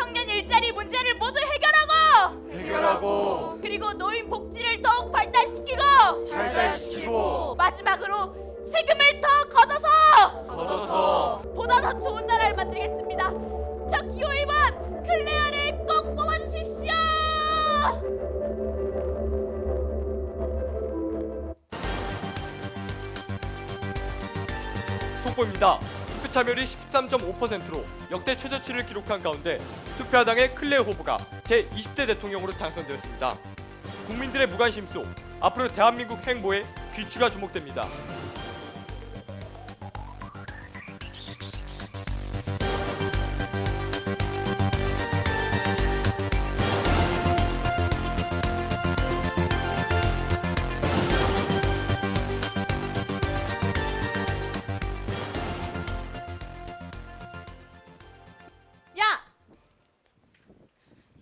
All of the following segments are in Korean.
청년 일자리 문제를 모두 해결하고 그리고 노인 복지를 더욱 발달시키고 마지막으로 세금을 더 걷어서 보다 더 좋은 나라를 만들겠습니다. 저 기호위원 클레어를 꼭 뽑아주십시오. 속보입니다. 투표 참여율이 13.5%로 역대 최저치를 기록한 가운데 투표야당의 클레어 후보가 제20대 대통령으로 당선되었습니다. 국민들의 무관심 속 앞으로 대한민국 행보에 귀추가 주목됩니다.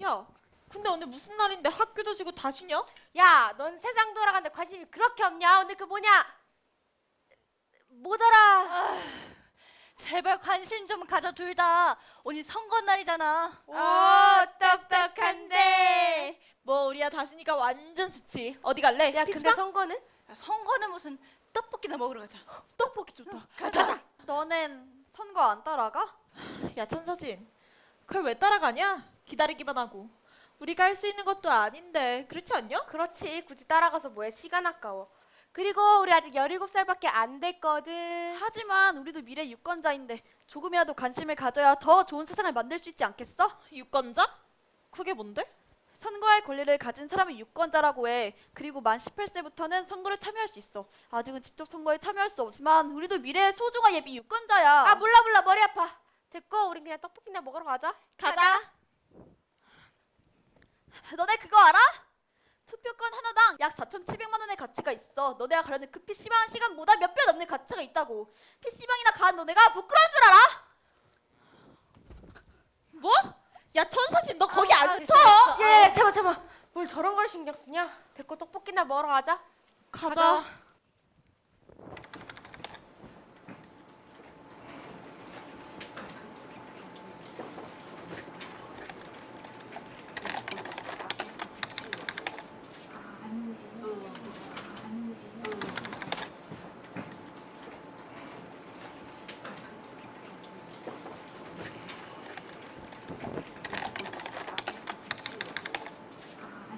야, 근데 오늘 무슨 날인데 학교도 지고 다 쉬냐? 야, 넌 세상 돌아가는데 관심이 그렇게 없냐? 오늘 그 뭐더라? 제발 관심 좀 가져 둘 다. 오늘 선거 날이잖아. 똑똑한데. 뭐 우리야 다 쉬니까 완전 좋지. 어디 갈래? 야, 근데 PC방? 선거는? 야, 선거는 무슨 떡볶이나 먹으러 가자. 떡볶이 좋다. 가자. 너넨 선거 안 따라가? 야 천서진, 그걸 왜 따라가냐? 기다리기만 하고. 우리가 할 수 있는 것도 아닌데 그렇지 않냐? 그렇지. 굳이 따라가서 뭐해? 시간 아까워. 그리고 우리 아직 17살밖에 안 됐거든. 하지만 우리도 미래 유권자인데 조금이라도 관심을 가져야 더 좋은 세상을 만들 수 있지 않겠어? 유권자? 그게 뭔데? 선거할 권리를 가진 사람이 유권자라고 해. 그리고 만 18세부터는 선거를 참여할 수 있어. 아직은 직접 선거에 참여할 수 없지만 우리도 미래의 소중한 예비 유권자야. 아, 몰라. 머리 아파. 됐고, 우린 그냥 떡볶이나 먹으러 가자. 가자. 너네 그거 알아? 투표권 하나당 약 4,700만 원의 가치가 있어. 너네가 가려는 그 PC방 시간보다 몇 배 넘는 가치가 있다고. PC방이나 간 너네가 부끄러운 줄 알아? 뭐? 야 천서진, 너 거기 안 서? 야, 참아. 뭘 저런 걸 신경 쓰냐? 됐고, 떡볶이나 먹으러 가자. 가자.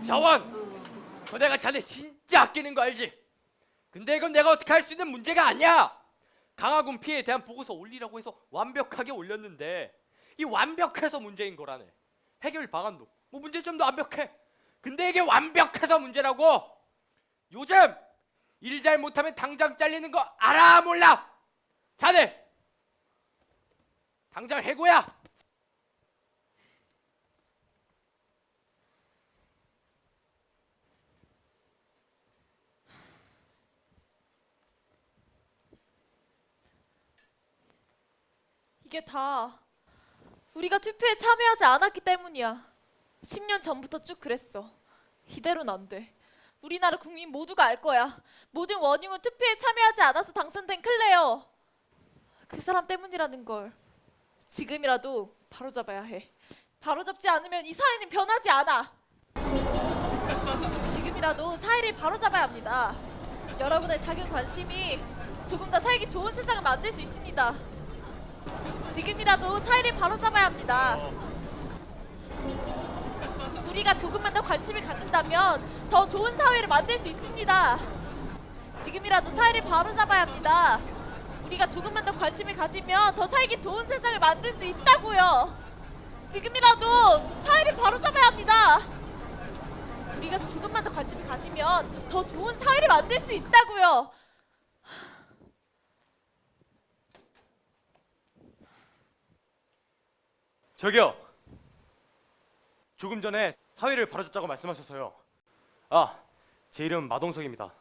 자원! 내가 자네 진짜 아끼는 거 알지? 근데 이건 내가 어떻게 할 수 있는 문제가 아니야! 강화군 피해에 대한 보고서 올리라고 해서 완벽하게 올렸는데 이 완벽해서 문제인 거라네. 해결 방안도 뭐 문제점도 완벽해. 근데 이게 완벽해서 문제라고! 요즘 일 잘 못하면 당장 잘리는 거 알아 몰라? 자네! 당장 해고야! 이게 다 우리가 투표에 참여하지 않았기 때문이야. 10년 전부터 쭉 그랬어. 이대로는 안 돼. 우리나라 국민 모두가 알 거야. 모든 원흉은 투표에 참여하지 않아서 당선된 클레어. 그 사람 때문이라는 걸 지금이라도 바로잡아야 해. 바로잡지 않으면 이 사회는 변하지 않아. 지금이라도 사회를 바로잡아야 합니다. 여러분의 작은 관심이 조금 더 살기 좋은 세상을 만들 수 있습니다. 지금이라도 사회를 바로잡아야 합니다. 우리가 조금만 더 관심을 갖는다면 더 좋은 사회를 만들 수 있습니다. 지금이라도 사회를 바로잡아야 합니다. 우리가 조금만 더 관심을 가지면 더 살기 좋은 세상을 만들 수 있다고요. 지금이라도 사회를 바로잡아야 합니다. 우리가 조금만 더 관심을 가지면 더 좋은 사회를 만들 수 있다고요. 저기요. 조금 전에 사회를 바로잡자고 말씀하셔서요. 아, 제 이름은 마동석입니다.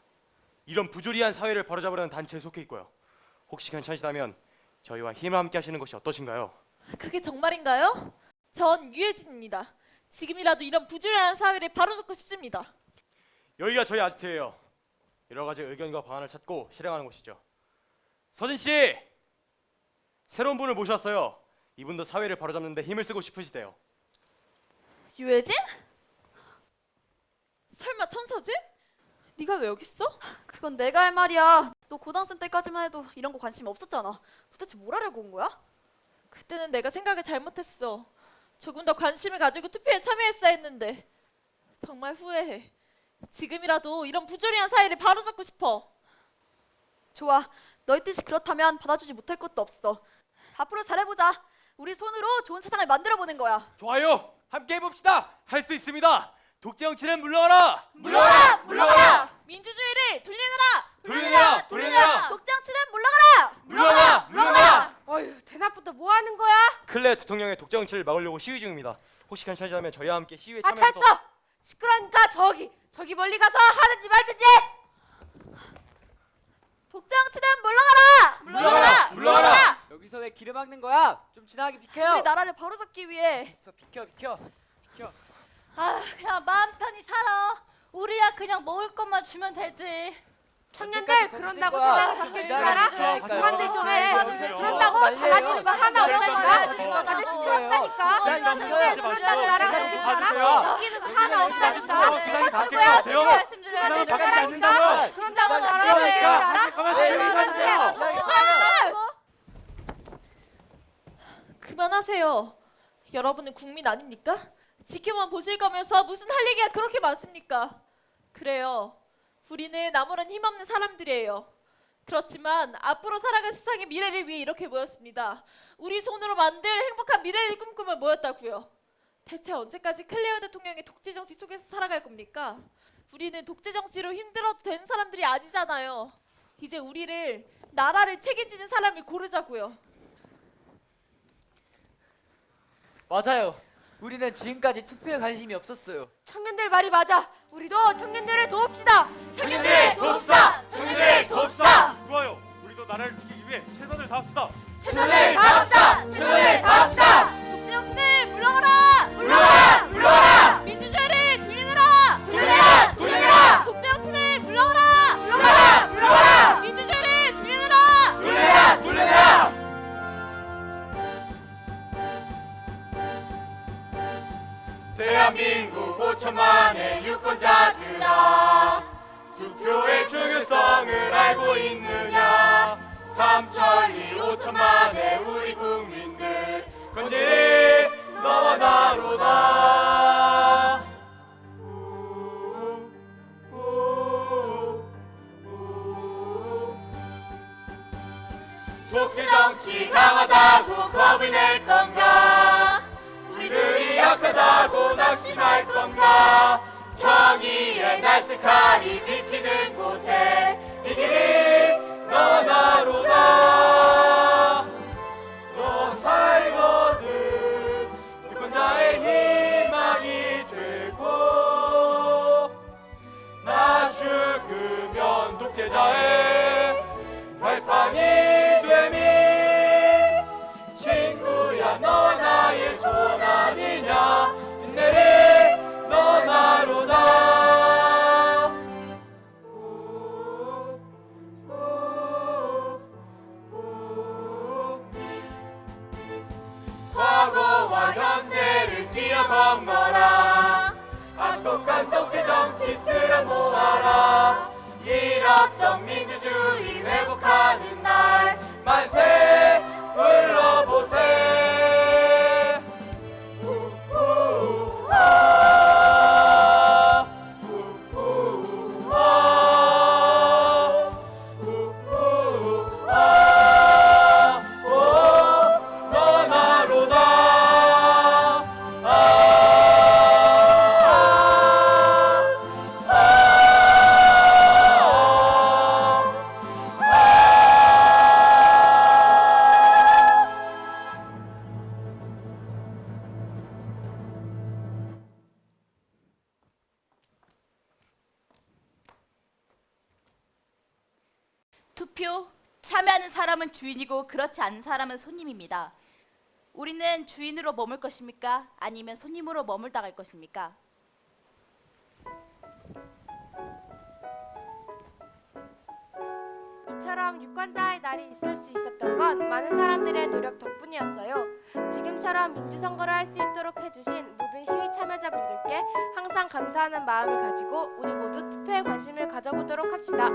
이런 부조리한 사회를 바로잡으려는 단체에 속해 있고요. 혹시 괜찮으시다면 저희와 힘을 함께 하시는 것이 어떠신가요? 그게 정말인가요? 전 유해진입니다. 지금이라도 이런 부조리한 사회를 바로잡고 싶습니다. 여기가 저희 아지트예요. 여러 가지 의견과 방안을 찾고 실행하는 곳이죠. 서진 씨, 새로운 분을 모셨어요. 이분도 사회를 바로잡는 데 힘을 쓰고 싶으시대요. 유해진? 설마 천서진? 네가 왜 여기 있어? 그건 내가 할 말이야. 너 고등학생 때까지만 해도 이런 거 관심 없었잖아. 도대체 뭘 하려고 온 거야? 그때는 내가 생각을 잘못했어. 조금 더 관심을 가지고 투표에 참여했어야 했는데 정말 후회해. 지금이라도 이런 부조리한 사이를 바로잡고 싶어. 좋아. 너희 뜻이 그렇다면 받아주지 못할 것도 없어. 앞으로 잘해보자. 우리 손으로 좋은 세상을 만들어보는 거야. 좋아요. 함께 해봅시다. 할 수 있습니다. 독재 정치는 물러가라. 물러가라! 물러가라! 민주주의를 돌려내라! 돌려내라. 돌려내라. 독재정치는 물러가라! 물러가라. 물러가라. 어휴, 대낮부터 뭐 하는 거야? 클레어 대통령의 독재 정치를 막으려고 시위 중입니다. 혹시 괜찮으시다면 저희와 함께 시위에 아, 참여해서 됐어. 시끄러우니까 저기 멀리 가서 하든지 말든지. 독재정치는 물러가라! 물러가라. 물러가라. 여기서 왜 길을 막는 거야? 좀 지나가게 비켜요. 우리 나라를 바로잡기 위해. 됐어, 비켜. 아, 그냥 마음 편히 살아. 우리야 그냥 먹을 것만 주면 되지. 청년들 그런다고 거야. 세상 바뀔 줄 기다려, 알아? 기다려. 그만들 좀 해. 기다려. 그런다고 달라지는 거 하나 없다니까. 다들 시끄럽다니까. 기다려, 청년들 기다려. 그런다고 나랑 기다려. 같이 살아? 기다려. 여기는 하나 없다니까. 기다려. 하실 기다려. 거야? 돼요. 그런다고 바뀌지 나랑 않는다고. 그런다고 나랑 시끄러우니까. 알아? 그만하세요. 여러분은 국민 아닙니까? 지켜만 보실 거면서 무슨 할 얘기가 그렇게 많습니까? 그래요. 우리는 아무런 힘없는 사람들이에요. 그렇지만 앞으로 살아갈 세상의 미래를 위해 이렇게 모였습니다. 우리 손으로 만들 행복한 미래를 꿈꾸며 모였다고요. 대체 언제까지 클레어 대통령의 독재 정치 속에서 살아갈 겁니까? 우리는 독재 정치로 힘들어도 되는 사람들이 아니잖아요. 이제 우리를 나라를 책임지는 사람을 고르자고요. 맞아요. 우리는 지금까지 투표에 관심이 없었어요. 청년들 말이 맞아. 우리도 청년들을 도웁시다. 청년들을 돕시다. 청년들을 돕시다. 좋아요. 우리도 나라를 지키기 위해 최선을 다합시다. 최선을 다합시다. 최선을 다합시다. 독재 정치는 물러가라! 물러가라. 물러가라. 민주주의를 돌려내라! 돌려내라. 돌려내라. 독재 정치는 물러가라! 물러가라. 물러가라. 민주주의를 돌려내라! 돌려내라. 돌려내라. 대한민국 5천만의 유권자들아, 투표의 중요성을 알고 있느냐? 3천리 5천만의 우리 국민들, 건지 너와 나로다. 독재 정치 강하다고 겁이 낼 건가? 우리들이 약하다고 낙심할 건가? 정의의 날색칼이 비키는 곳에 이 길이 너와 나로다. 너 살거든 유권자의 희망이 되고, 나 죽으면 독재자의 발판이 되미. 친구야, 너 나의 손 아니냐? 빛내리 너 나로다. 과거와 현재를 뛰어건너라. 악독한 독재 정치 쓸어 모아라. 잃었던 민주주의 회복하는 날 만세 불러보세. 우우아 우우아 우우아 오 너 나로다. 투표 참여하는 사람은 주인이고 그렇지 않은 사람은 손님입니다. 우리는 주인으로 머물 것입니까? 아니면 손님으로 머물다 갈 것입니까? 이처럼 유권자의 날이 있을 수 있었던 건 많은 사람들의 노력 덕분이었어요. 지금처럼 민주선거를 할 수 있도록 해주신 모든 시위 참여자 항상 감사하는 마음을 가지고 우리 모두 투표에 관심을 가져보도록 합시다.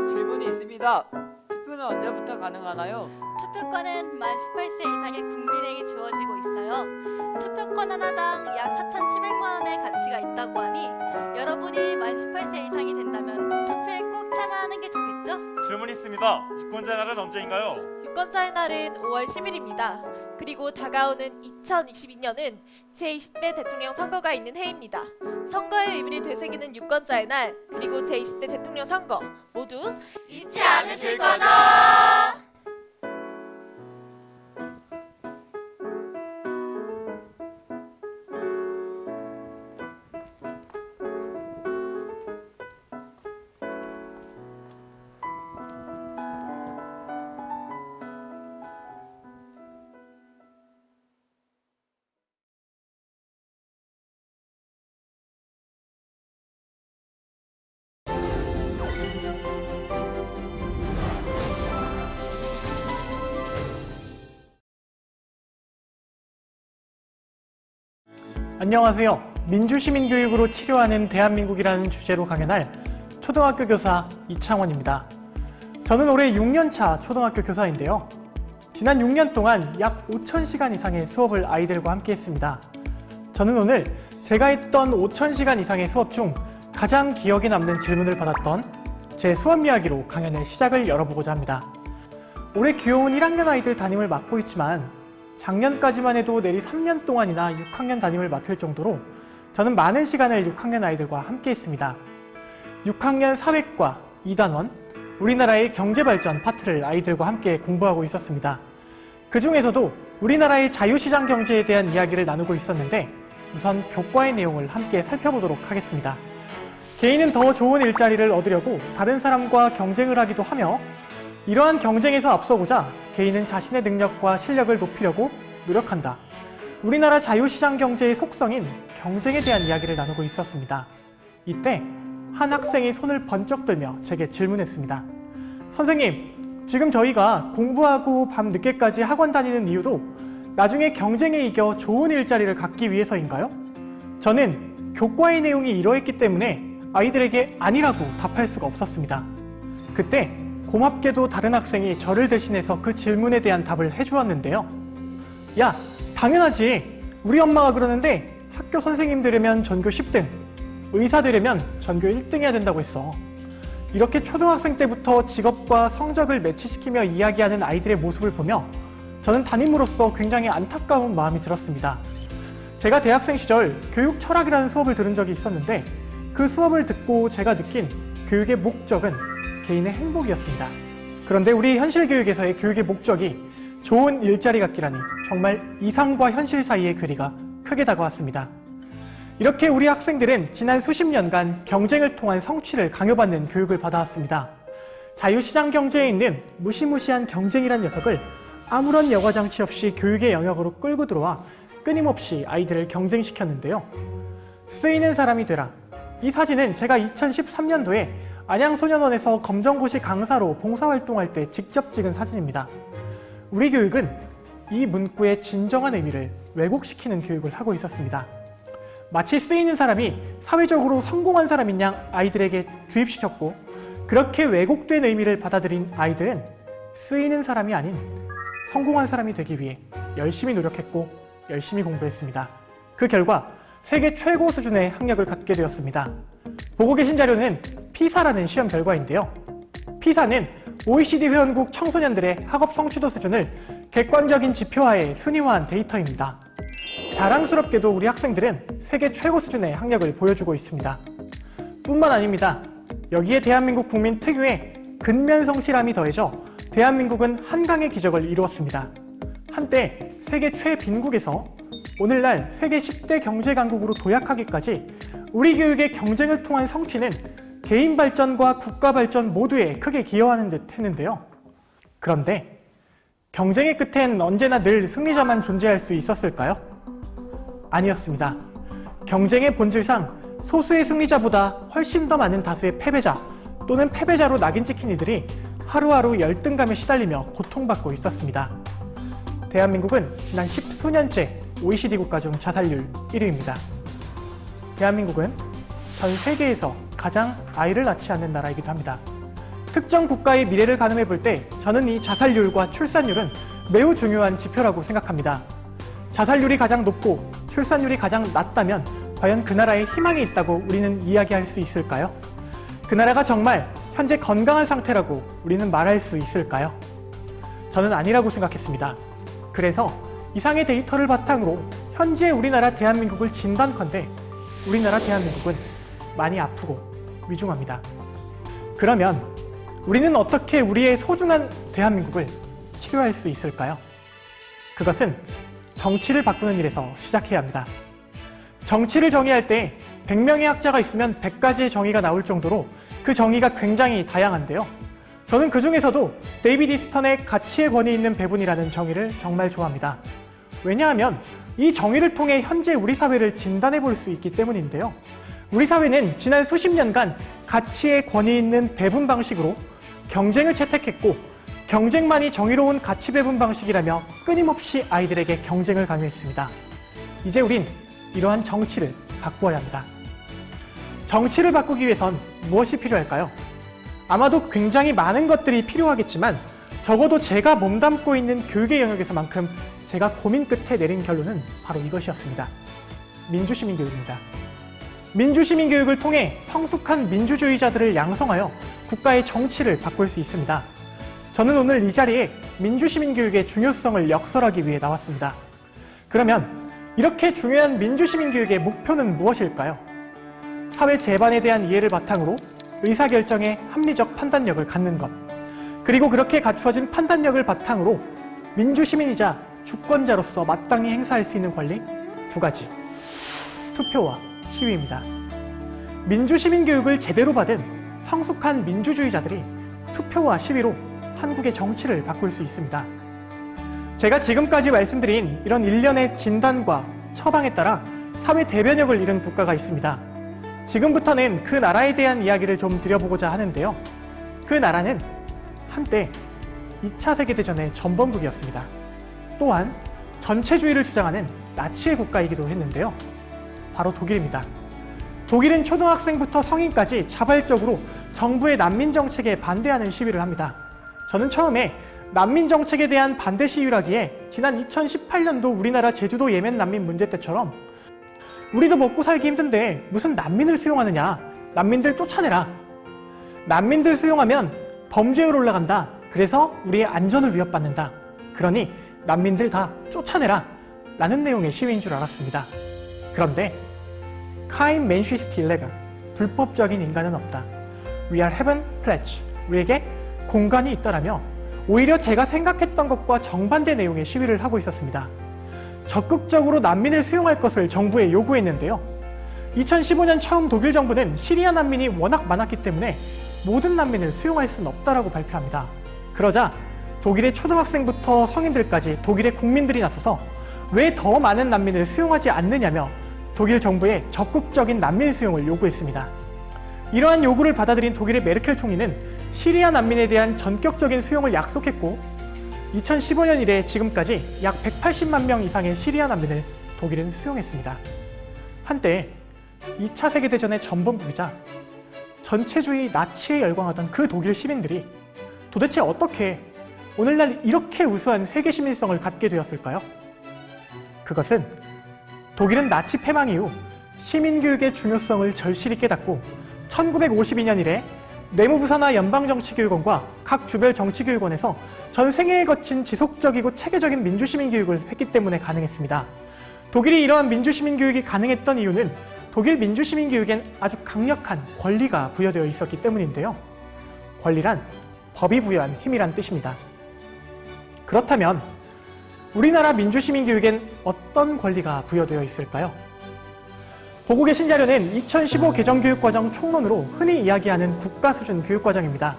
질문이 있습니다. 투표는 언제부터 가능하나요? 투표권은 만 18세 이상의 국민에게 주어지고 있어요. 투표권 하나당 약 4,700만 원의 가치가 있다고 하니 여러분이 만 18세 이상이 된다면 투표에 꼭 참여하는 게 좋겠죠? 질문 있습니다. 유권자 날은 언제인가요? 유권자의 날은 5월 10일입니다. 그리고 다가오는 2022년은 제20대 대통령 선거가 있는 해입니다. 선거의 의미를 되새기는 유권자의 날, 그리고 제20대 대통령 선거 모두 잊지 않으실 거죠? 안녕하세요. 민주시민교육으로 치료하는 대한민국이라는 주제로 강연할 초등학교 교사 이창원입니다. 저는 올해 6년차 초등학교 교사인데요. 지난 6년 동안 약 5,000시간 이상의 수업을 아이들과 함께 했습니다. 저는 오늘 제가 했던 5,000시간 이상의 수업 중 가장 기억에 남는 질문을 받았던 제 수업 이야기로 강연의 시작을 열어보고자 합니다. 올해 귀여운 1학년 아이들 담임을 맡고 있지만 작년까지만 해도 내리 3년 동안이나 6학년 담임을 맡을 정도로 저는 많은 시간을 6학년 아이들과 함께 했습니다. 6학년 사회과 2단원, 우리나라의 경제발전 파트를 아이들과 함께 공부하고 있었습니다. 그 중에서도 우리나라의 자유시장 경제에 대한 이야기를 나누고 있었는데 우선 교과의 내용을 함께 살펴보도록 하겠습니다. 개인은 더 좋은 일자리를 얻으려고 다른 사람과 경쟁을 하기도 하며 이러한 경쟁에서 앞서고자 개인은 자신의 능력과 실력을 높이려고 노력한다. 우리나라 자유시장 경제의 속성인 경쟁에 대한 이야기를 나누고 있었습니다. 이때 한 학생이 손을 번쩍 들며 제게 질문했습니다. 선생님, 지금 저희가 공부하고 밤 늦게까지 학원 다니는 이유도 나중에 경쟁에 이겨 좋은 일자리를 갖기 위해서인가요? 저는 교과의 내용이 이러했기 때문에 아이들에게 아니라고 답할 수가 없었습니다. 그때 고맙게도 다른 학생이 저를 대신해서 그 질문에 대한 답을 해주었는데요. 야, 당연하지. 우리 엄마가 그러는데 학교 선생님 되려면 전교 10등, 의사 되려면 전교 1등 해야 된다고 했어. 이렇게 초등학생 때부터 직업과 성적을 매치시키며 이야기하는 아이들의 모습을 보며 저는 담임으로서 굉장히 안타까운 마음이 들었습니다. 제가 대학생 시절 교육 철학이라는 수업을 들은 적이 있었는데 그 수업을 듣고 제가 느낀 교육의 목적은 개인의 행복이었습니다. 그런데 우리 현실교육에서의 교육의 목적이 좋은 일자리 갖기라니 정말 이상과 현실 사이의 괴리가 크게 다가왔습니다. 이렇게 우리 학생들은 지난 수십 년간 경쟁을 통한 성취를 강요받는 교육을 받아왔습니다. 자유시장 경제에 있는 무시무시한 경쟁이란 녀석을 아무런 여과장치 없이 교육의 영역으로 끌고 들어와 끊임없이 아이들을 경쟁시켰는데요. 쓰이는 사람이 되라. 이 사진은 제가 2013년도에 안양소년원에서 검정고시 강사로 봉사활동할 때 직접 찍은 사진입니다. 우리 교육은 이 문구의 진정한 의미를 왜곡시키는 교육을 하고 있었습니다. 마치 쓰이는 사람이 사회적으로 성공한 사람인 양 아이들에게 주입시켰고 그렇게 왜곡된 의미를 받아들인 아이들은 쓰이는 사람이 아닌 성공한 사람이 되기 위해 열심히 노력했고 열심히 공부했습니다. 그 결과 세계 최고 수준의 학력을 갖게 되었습니다. 보고 계신 자료는 피사라는 시험 결과인데요. 피사는 OECD 회원국 청소년들의 학업 성취도 수준을 객관적인 지표하에 순위화한 데이터입니다. 자랑스럽게도 우리 학생들은 세계 최고 수준의 학력을 보여주고 있습니다. 뿐만 아닙니다. 여기에 대한민국 국민 특유의 근면성실함이 더해져 대한민국은 한강의 기적을 이루었습니다. 한때 세계 최빈국에서 오늘날 세계 10대 경제 강국으로 도약하기까지 우리 교육의 경쟁을 통한 성취는 개인 발전과 국가 발전 모두에 크게 기여하는 듯 했는데요. 그런데 경쟁의 끝엔 언제나 늘 승리자만 존재할 수 있었을까요? 아니었습니다. 경쟁의 본질상 소수의 승리자보다 훨씬 더 많은 다수의 패배자 또는 패배자로 낙인 찍힌 이들이 하루하루 열등감에 시달리며 고통받고 있었습니다. 대한민국은 지난 10수년째 OECD 국가 중 자살률 1위입니다. 대한민국은 전 세계에서 가장 아이를 낳지 않는 나라이기도 합니다. 특정 국가의 미래를 가늠해 볼 때 저는 이 자살률과 출산율은 매우 중요한 지표라고 생각합니다. 자살률이 가장 높고 출산율이 가장 낮다면 과연 그 나라에 희망이 있다고 우리는 이야기할 수 있을까요? 그 나라가 정말 현재 건강한 상태라고 우리는 말할 수 있을까요? 저는 아니라고 생각했습니다. 그래서 이상의 데이터를 바탕으로 현재 우리나라 대한민국을 진단컨대 우리나라 대한민국은 많이 아프고 위중합니다. 그러면 우리는 어떻게 우리의 소중한 대한민국을 치료할 수 있을까요? 그것은 정치를 바꾸는 일에서 시작해야 합니다. 정치를 정의할 때 100명의 학자가 있으면 100가지의 정의가 나올 정도로 그 정의가 굉장히 다양한데요. 저는 그 중에서도 데이비드 이스턴의 가치의 권위 있는 배분이라는 정의를 정말 좋아합니다. 왜냐하면 이 정의를 통해 현재 우리 사회를 진단해 볼 수 있기 때문인데요. 우리 사회는 지난 수십 년간 가치의 권위 있는 배분 방식으로 경쟁을 채택했고 경쟁만이 정의로운 가치 배분 방식이라며 끊임없이 아이들에게 경쟁을 강요했습니다. 이제 우린 이러한 정치를 바꾸어야 합니다. 정치를 바꾸기 위해선 무엇이 필요할까요? 아마도 굉장히 많은 것들이 필요하겠지만 적어도 제가 몸담고 있는 교육의 영역에서만큼 제가 고민 끝에 내린 결론은 바로 이것이었습니다. 민주시민교육입니다. 민주시민교육을 통해 성숙한 민주주의자들을 양성하여 국가의 정치를 바꿀 수 있습니다. 저는 오늘 이 자리에 민주시민교육의 중요성을 역설하기 위해 나왔습니다. 그러면 이렇게 중요한 민주시민교육의 목표는 무엇일까요? 사회 재반에 대한 이해를 바탕으로 의사결정에 합리적 판단력을 갖는 것, 그리고 그렇게 갖추어진 판단력을 바탕으로 민주시민이자 주권자로서 마땅히 행사할 수 있는 권리 두 가지, 투표와 시위입니다. 민주시민교육을 제대로 받은 성숙한 민주주의자들이 투표와 시위로 한국의 정치를 바꿀 수 있습니다. 제가 지금까지 말씀드린 이런 일련의 진단과 처방에 따라 사회 대변력을 잃은 국가가 있습니다. 지금부터는 그 나라에 대한 이야기를 좀 드려보고자 하는데요. 그 나라는 한때 2차 세계대전의 전범국이었습니다. 또한 전체주의를 주장하는 나치의 국가이기도 했는데요. 바로 독일입니다. 독일은 초등학생부터 성인까지 자발적으로 정부의 난민 정책에 반대하는 시위를 합니다. 저는 처음에 난민 정책에 대한 반대 시위라기에 지난 2018년도 우리나라 제주도 예멘 난민 문제 때처럼 우리도 먹고 살기 힘든데 무슨 난민을 수용하느냐, 난민들 쫓아내라, 난민들 수용하면 범죄율 올라간다, 그래서 우리의 안전을 위협받는다, 그러니 난민들 다 쫓아내라 라는 내용의 시위인 줄 알았습니다. 그런데 카인 맨시스트 11, 불법적인 인간은 없다, We are heaven pledge, 우리에게 공간이 있다라며 오히려 제가 생각했던 것과 정반대 내용의 시위를 하고 있었습니다. 적극적으로 난민을 수용할 것을 정부에 요구했는데요. 2015년 처음 독일 정부는 시리아 난민이 워낙 많았기 때문에 모든 난민을 수용할 수는 없다라고 발표합니다. 그러자 독일의 초등학생부터 성인들까지 독일의 국민들이 나서서 왜 더 많은 난민을 수용하지 않느냐며 독일 정부에 적극적인 난민 수용을 요구했습니다. 이러한 요구를 받아들인 독일의 메르켈 총리는 시리아 난민에 대한 전격적인 수용을 약속했고 2015년 이래 지금까지 약 180만 명 이상의 시리아 난민을 독일은 수용했습니다. 한때 2차 세계대전의 전범국이자 전체주의 나치에 열광하던 그 독일 시민들이 도대체 어떻게 오늘날 이렇게 우수한 세계 시민성을 갖게 되었을까요? 그것은 독일은 나치 패망 이후 시민교육의 중요성을 절실히 깨닫고 1952년 이래 내무부사나 연방정치교육원과 각 주별 정치교육원에서 전 생애에 거친 지속적이고 체계적인 민주시민교육을 했기 때문에 가능했습니다. 독일이 이러한 민주시민교육이 가능했던 이유는 독일 민주시민교육엔 아주 강력한 권리가 부여되어 있었기 때문인데요. 권리란 법이 부여한 힘이란 뜻입니다. 그렇다면 우리나라 민주시민교육엔 어떤 권리가 부여되어 있을까요? 보고 계신 자료는 2015 개정교육과정 총론으로 흔히 이야기하는 국가수준 교육과정입니다.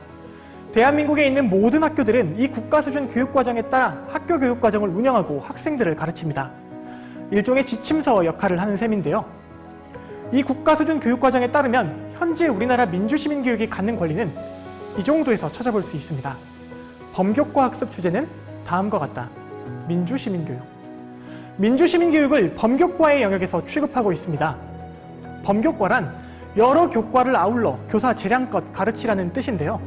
대한민국에 있는 모든 학교들은 이 국가수준 교육과정에 따라 학교 교육과정을 운영하고 학생들을 가르칩니다. 일종의 지침서 역할을 하는 셈인데요. 이 국가수준 교육과정에 따르면 현재 우리나라 민주시민교육이 갖는 권리는 이 정도에서 찾아볼 수 있습니다. 범교과 학습 주제는 다음과 같다. 민주시민교육. 민주시민교육을 범교과의 영역에서 취급하고 있습니다. 범교과란 여러 교과를 아울러 교사 재량껏 가르치라는 뜻인데요.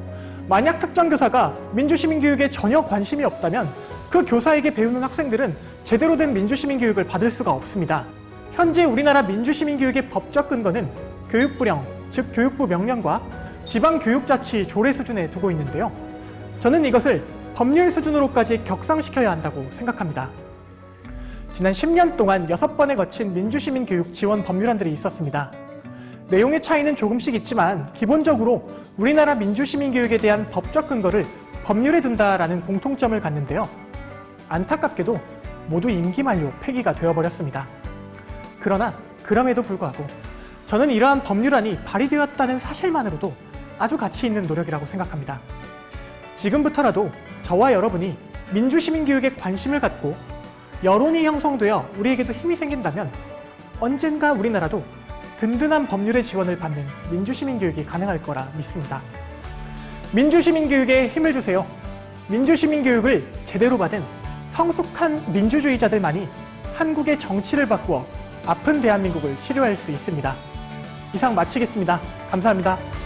만약 특정 교사가 민주시민교육에 전혀 관심이 없다면 그 교사에게 배우는 학생들은 제대로 된 민주시민교육을 받을 수가 없습니다. 현재 우리나라 민주시민교육의 법적 근거는 교육부령, 즉 교육부 명령과 지방교육자치 조례 수준에 두고 있는데요. 저는 이것을 법률 수준으로까지 격상시켜야 한다고 생각합니다. 지난 10년 동안 6번에 거친 민주시민교육 지원 법률안들이 있었습니다. 내용의 차이는 조금씩 있지만 기본적으로 우리나라 민주시민교육에 대한 법적 근거를 법률에 둔다라는 공통점을 갖는데요. 안타깝게도 모두 임기 만료 폐기가 되어버렸습니다. 그러나 그럼에도 불구하고 저는 이러한 법률안이 발의되었다는 사실만으로도 아주 가치 있는 노력이라고 생각합니다. 지금부터라도 저와 여러분이 민주시민교육에 관심을 갖고 여론이 형성되어 우리에게도 힘이 생긴다면 언젠가 우리나라도 든든한 법률의 지원을 받는 민주시민교육이 가능할 거라 믿습니다. 민주시민교육에 힘을 주세요. 민주시민교육을 제대로 받은 성숙한 민주주의자들만이 한국의 정치를 바꾸어 아픈 대한민국을 치료할 수 있습니다. 이상 마치겠습니다. 감사합니다.